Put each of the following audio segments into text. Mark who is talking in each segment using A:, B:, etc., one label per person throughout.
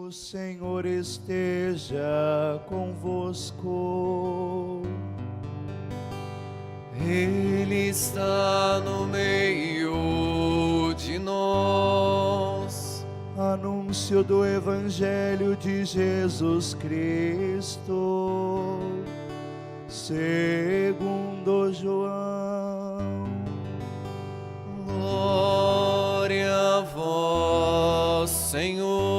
A: O Senhor esteja convosco.
B: Ele está no meio de nós.
A: Anúncio do Evangelho de Jesus Cristo, segundo João.
B: Glória a vós, Senhor.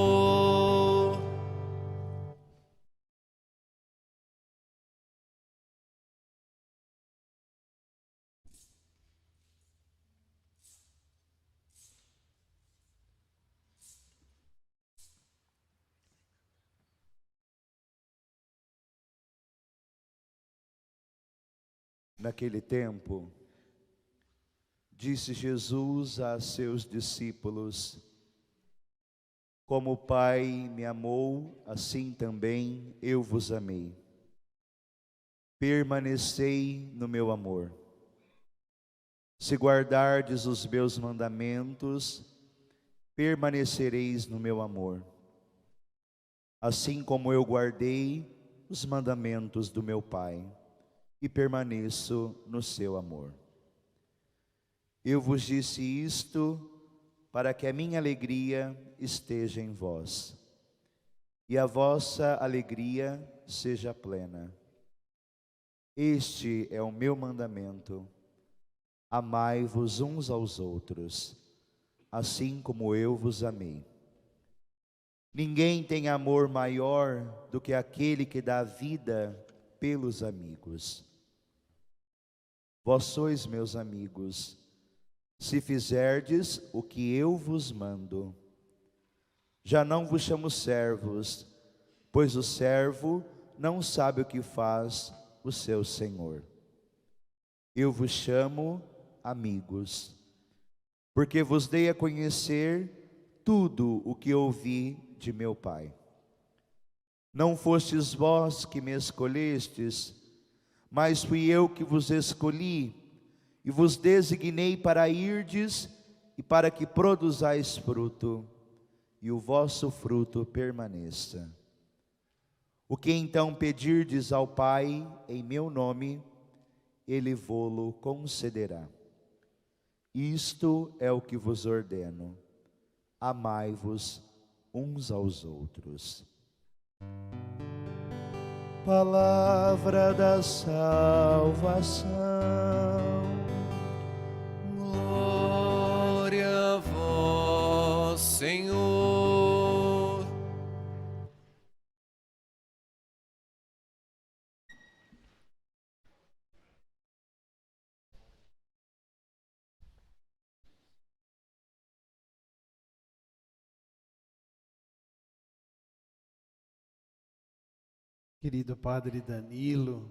A: Naquele tempo, disse Jesus a seus discípulos: Como o Pai me amou, assim também eu vos amei. Permanecei no meu amor. Se guardardes os meus mandamentos, permanecereis no meu amor. Assim como eu guardei os mandamentos do meu Pai e permaneço no seu amor. Eu vos disse isto para que a minha alegria esteja em vós e a vossa alegria seja plena. Este é o meu mandamento: amai-vos uns aos outros, assim como eu vos amei. Ninguém tem amor maior do que aquele que dá a vida pelos amigos. Vós sois meus amigos, se fizerdes o que eu vos mando. Já não vos chamo servos, pois o servo não sabe o que faz o seu senhor. Eu vos chamo amigos, porque vos dei a conhecer tudo o que ouvi de meu Pai. Não fostes vós que me escolhestes, mas fui eu que vos escolhi e vos designei para irdes e para que produzais fruto, e o vosso fruto permaneça. O que então pedirdes ao Pai em meu nome, Ele vô-lo concederá. Isto é o que vos ordeno: amai-vos uns aos outros. Palavra da salvação.
B: Glória a vós, Senhor.
C: Querido Padre Danilo,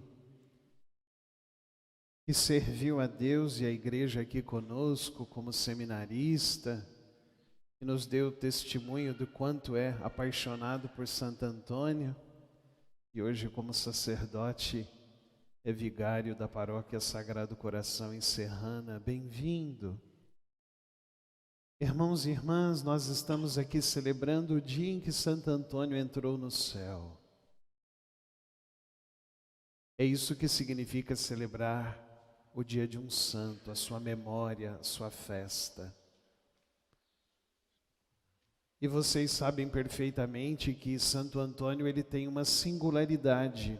C: que serviu a Deus e a Igreja aqui conosco como seminarista, que nos deu testemunho do quanto é apaixonado por Santo Antônio, e hoje como sacerdote é vigário da Paróquia Sagrado Coração em Serrana. Bem-vindo. Irmãos e irmãs, nós estamos aqui celebrando o dia em que Santo Antônio entrou no céu. É isso que significa celebrar o dia de um santo, a sua memória, a sua festa. E vocês sabem perfeitamente que Santo Antônio ele tem uma singularidade,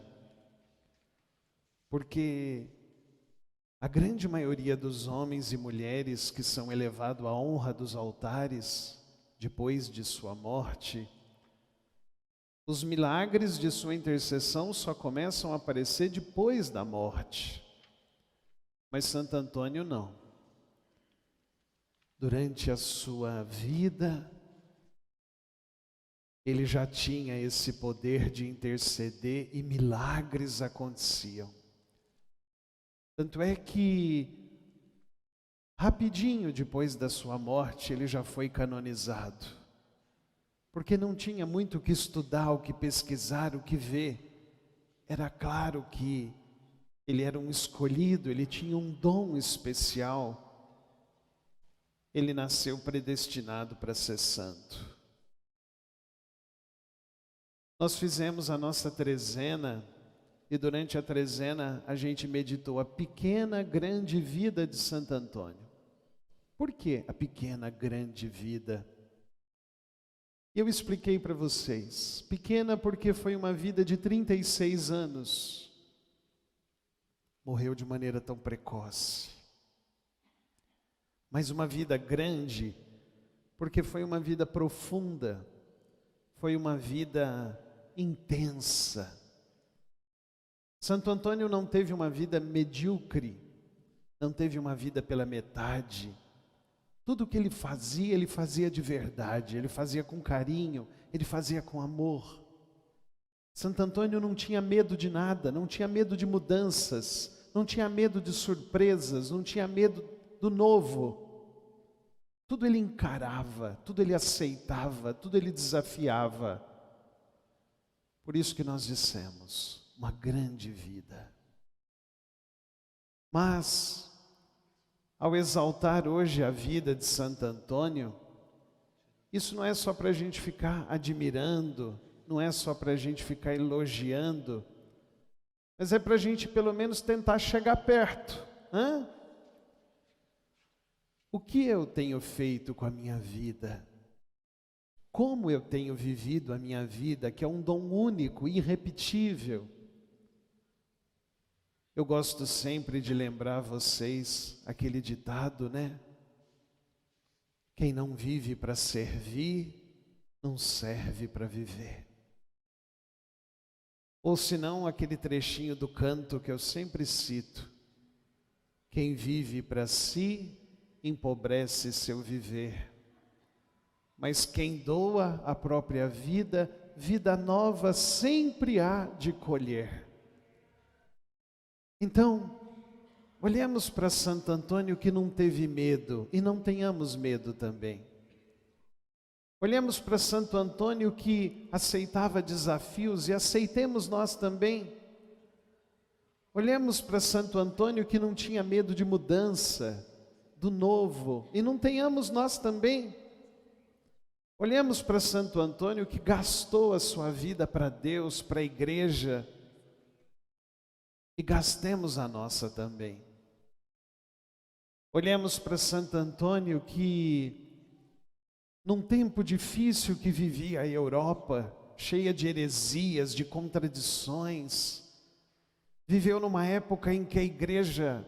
C: porque a grande maioria dos homens e mulheres que são elevados à honra dos altares, depois de sua morte, os milagres de sua intercessão só começam a aparecer depois da morte. Mas Santo Antônio não. Durante a sua vida, ele já tinha esse poder de interceder e milagres aconteciam. Tanto é que, rapidinho depois da sua morte, ele já foi canonizado. Porque não tinha muito o que estudar, o que pesquisar, o que ver. Era claro que ele era um escolhido, ele tinha um dom especial. Ele nasceu predestinado para ser santo. Nós fizemos a nossa trezena e durante a trezena a gente meditou a pequena, grande vida de Santo Antônio. Por que a pequena, grande vida? Eu expliquei para vocês. Pequena porque foi uma vida de 36 anos. Morreu de maneira tão precoce. Mas uma vida grande porque foi uma vida profunda. Foi uma vida intensa. Santo Antônio não teve uma vida medíocre, não teve uma vida pela metade. Tudo que ele fazia de verdade, ele fazia com carinho, ele fazia com amor. Santo Antônio não tinha medo de nada, não tinha medo de mudanças, não tinha medo de surpresas, não tinha medo do novo. Tudo ele encarava, tudo ele aceitava, tudo ele desafiava. Por isso que nós dissemos, uma grande vida. Mas, ao exaltar hoje a vida de Santo Antônio, isso não é só para a gente ficar admirando, não é só para a gente ficar elogiando, mas é para a gente pelo menos tentar chegar perto. O que eu tenho feito com a minha vida? Como eu tenho vivido a minha vida, que é um dom único, irrepetível? Eu gosto sempre de lembrar a vocês aquele ditado, né? Quem não vive para servir, não serve para viver. Ou senão aquele trechinho do canto que eu sempre cito. Quem vive para si, empobrece seu viver. Mas quem doa a própria vida, vida nova sempre há de colher. Então, olhemos para Santo Antônio que não teve medo, e não tenhamos medo também. Olhemos para Santo Antônio que aceitava desafios, e aceitemos nós também. Olhemos para Santo Antônio que não tinha medo de mudança, do novo, e não tenhamos nós também. Olhemos para Santo Antônio que gastou a sua vida para Deus, para a igreja, e gastemos a nossa também. Olhemos para Santo Antônio que, num tempo difícil que vivia a Europa, cheia de heresias, de contradições, viveu numa época em que a igreja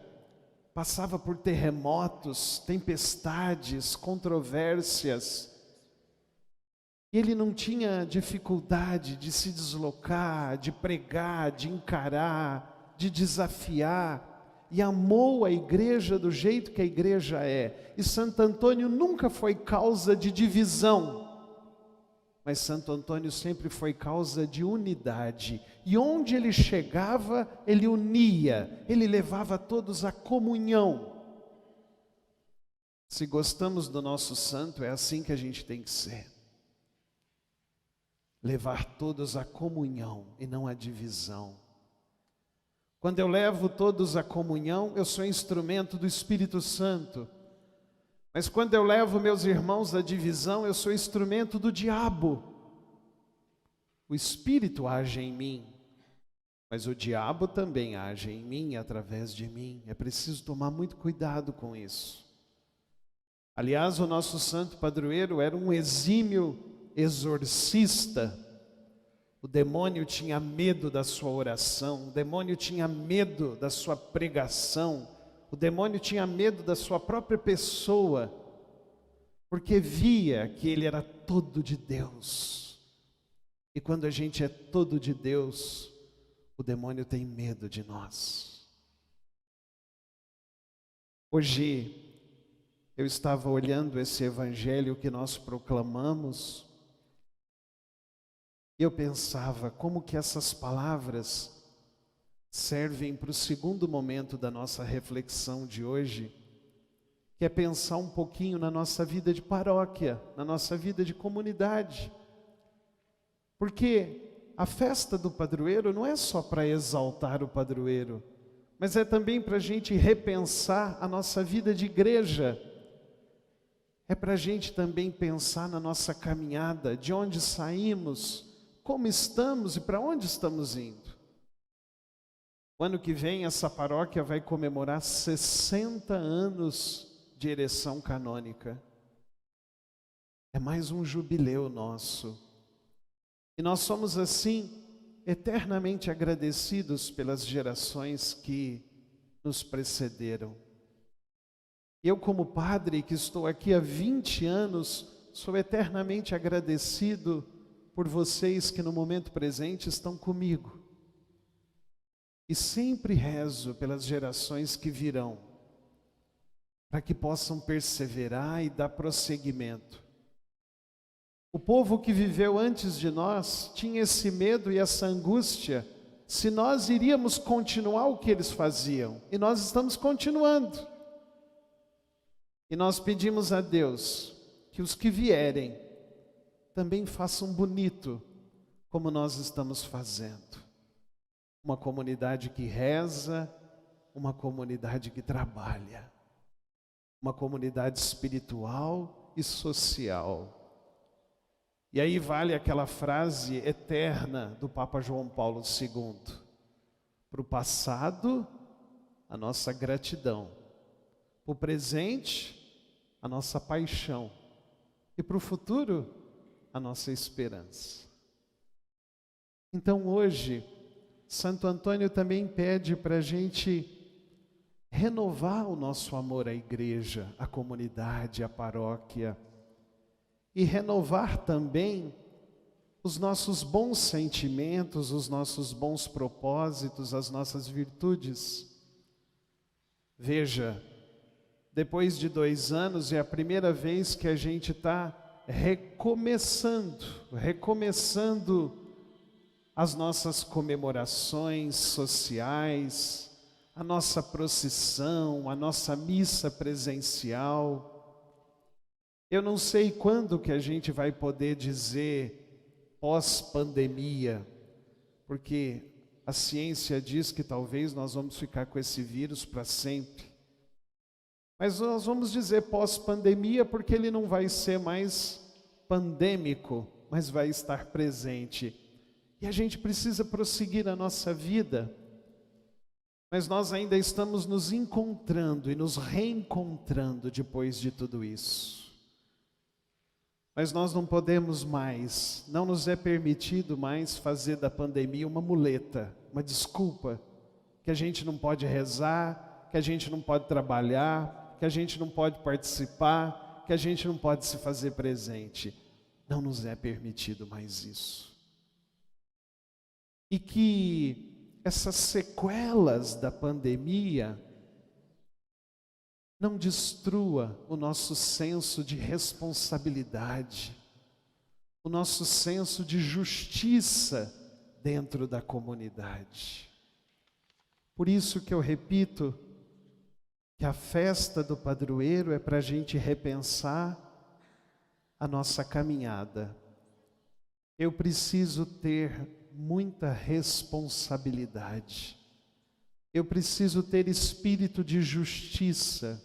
C: passava por terremotos, tempestades, controvérsias. Ele não tinha dificuldade de se deslocar, de pregar, de encarar, de desafiar, e amou a igreja do jeito que a igreja é. E Santo Antônio nunca foi causa de divisão, mas Santo Antônio sempre foi causa de unidade. E onde ele chegava, ele unia, ele levava todos à comunhão. Se gostamos do nosso santo, é assim que a gente tem que ser. Levar todos à comunhão e não à divisão. Quando eu levo todos à comunhão, eu sou instrumento do Espírito Santo. Mas quando eu levo meus irmãos à divisão, eu sou instrumento do diabo. O Espírito age em mim, mas o diabo também age em mim, através de mim. É preciso tomar muito cuidado com isso. Aliás, o nosso santo padroeiro era um exímio exorcista. O demônio tinha medo da sua oração, o demônio tinha medo da sua pregação, o demônio tinha medo da sua própria pessoa, porque via que ele era todo de Deus. E quando a gente é todo de Deus, o demônio tem medo de nós. Hoje, eu estava olhando esse evangelho que nós proclamamos, e eu pensava como que essas palavras servem para o segundo momento da nossa reflexão de hoje, que é pensar um pouquinho na nossa vida de paróquia, na nossa vida de comunidade. Porque a festa do padroeiro não é só para exaltar o padroeiro, mas é também para a gente repensar a nossa vida de igreja. É para a gente também pensar na nossa caminhada, de onde saímos, como estamos e para onde estamos indo. O ano que vem, essa paróquia vai comemorar 60 anos de ereção canônica. É mais um jubileu nosso. E nós somos, assim, eternamente agradecidos pelas gerações que nos precederam. Eu, como padre, que estou aqui há 20 anos, sou eternamente agradecido por vocês que no momento presente estão comigo. E sempre rezo pelas gerações que virão, para que possam perseverar e dar prosseguimento. O povo que viveu antes de nós tinha esse medo e essa angústia, se nós iríamos continuar o que eles faziam, e nós estamos continuando. E nós pedimos a Deus que os que vierem também façam bonito, como nós estamos fazendo. Uma comunidade que reza, uma comunidade que trabalha, uma comunidade espiritual e social. E aí vale aquela frase eterna do Papa João Paulo II. Para o passado, a nossa gratidão. Para o presente, a nossa paixão. E para o futuro, a nossa esperança. Então hoje, Santo Antônio também pede para a gente renovar o nosso amor à igreja, à comunidade, à paróquia. E renovar também os nossos bons sentimentos, os nossos bons propósitos, as nossas virtudes. Veja, depois de 2 anos é a primeira vez que a gente está recomeçando as nossas comemorações sociais, a nossa procissão, a nossa missa presencial. Eu não sei quando que a gente vai poder dizer pós-pandemia, porque a ciência diz que talvez nós vamos ficar com esse vírus para sempre. Mas nós vamos dizer pós-pandemia porque ele não vai ser mais pandêmico, mas vai estar presente. E a gente precisa prosseguir a nossa vida. Mas nós ainda estamos nos encontrando e nos reencontrando depois de tudo isso. Mas nós não podemos mais, não nos é permitido mais fazer da pandemia uma muleta, uma desculpa, que a gente não pode rezar, que a gente não pode trabalhar, que a gente não pode participar, que a gente não pode se fazer presente. Não nos é permitido mais isso. E que essas sequelas da pandemia não destrua o nosso senso de responsabilidade, o nosso senso de justiça dentro da comunidade. Por isso que eu repito que a festa do padroeiro é para a gente repensar a nossa caminhada. Eu preciso ter muita responsabilidade. Eu preciso ter espírito de justiça.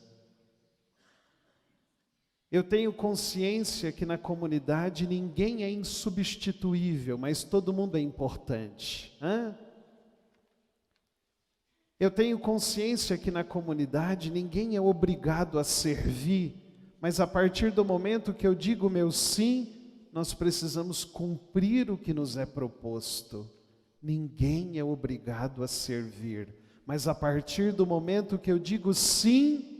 C: Eu tenho consciência que na comunidade ninguém é insubstituível, mas todo mundo é importante. Eu tenho consciência que na comunidade ninguém é obrigado a servir, mas a partir do momento que eu digo meu sim, nós precisamos cumprir o que nos é proposto. Ninguém é obrigado a servir, mas a partir do momento que eu digo sim,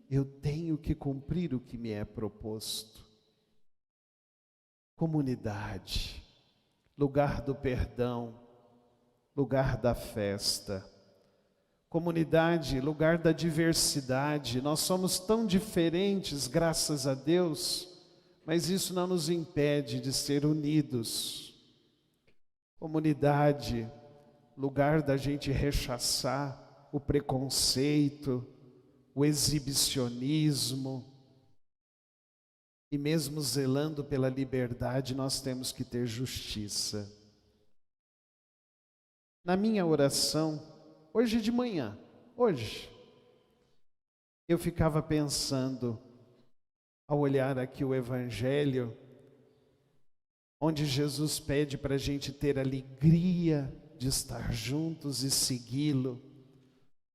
C: eu tenho que cumprir o que me é proposto. Comunidade, lugar do perdão, lugar da festa. Comunidade, lugar da diversidade. Nós somos tão diferentes, graças a Deus, mas isso não nos impede de ser unidos. Comunidade, lugar da gente rechaçar o preconceito, o exibicionismo. E mesmo zelando pela liberdade, nós temos que ter justiça. Na minha oração, hoje de manhã, eu ficava pensando, ao olhar aqui o Evangelho, onde Jesus pede para a gente ter alegria de estar juntos e segui-lo,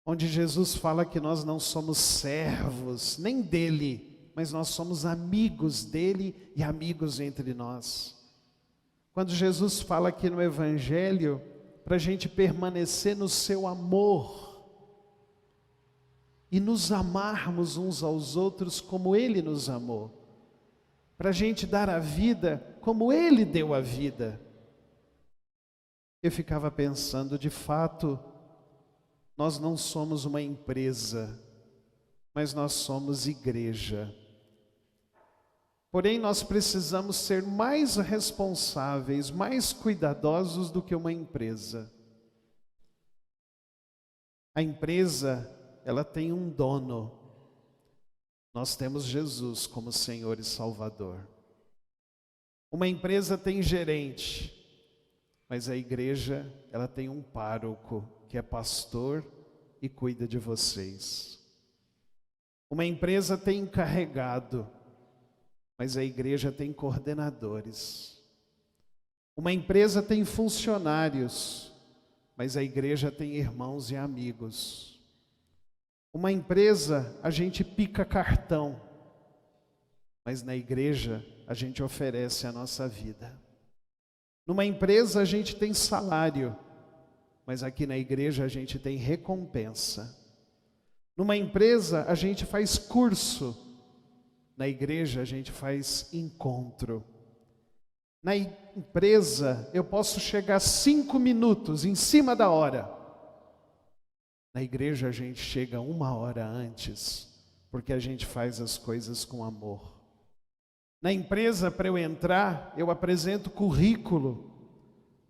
C: onde Jesus fala que nós não somos servos nem dele, mas nós somos amigos dele e amigos entre nós. Quando Jesus fala aqui no Evangelho para a gente permanecer no seu amor e nos amarmos uns aos outros como ele nos amou, para a gente dar a vida como ele deu a vida. Eu ficava pensando, de fato, nós não somos uma empresa, mas nós somos igreja. Porém, nós precisamos ser mais responsáveis, mais cuidadosos do que uma empresa. A empresa, ela tem um dono. Nós temos Jesus como Senhor e Salvador. Uma empresa tem gerente, mas a igreja, ela tem um pároco, que é pastor e cuida de vocês. Uma empresa tem encarregado, mas a igreja tem coordenadores. Uma empresa tem funcionários, mas a igreja tem irmãos e amigos. Uma empresa, a gente pica cartão, mas na igreja a gente oferece a nossa vida. Numa empresa a gente tem salário, mas aqui na igreja a gente tem recompensa. Numa empresa a gente faz curso, na igreja a gente faz encontro. Na empresa eu posso chegar 5 minutos em cima da hora. Na igreja a gente chega 1 hora antes, porque a gente faz as coisas com amor. Na empresa, para eu entrar, eu apresento currículo.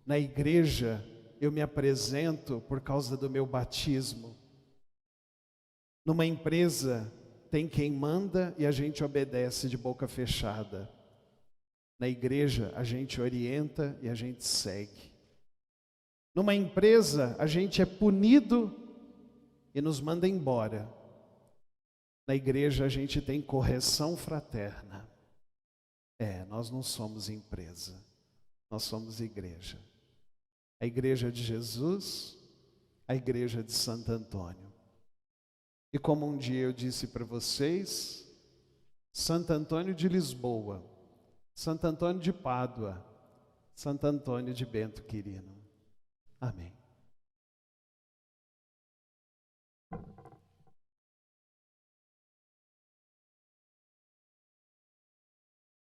C: Na igreja, eu me apresento por causa do meu batismo. Numa empresa, tem quem manda e a gente obedece de boca fechada. Na igreja, a gente orienta e a gente segue. Numa empresa, a gente é punido e nos manda embora. Na igreja, a gente tem correção fraterna. Nós não somos empresa, nós somos igreja. A igreja de Jesus, a igreja de Santo Antônio. E como um dia eu disse para vocês, Santo Antônio de Lisboa, Santo Antônio de Pádua, Santo Antônio de Bento Quirino. Amém.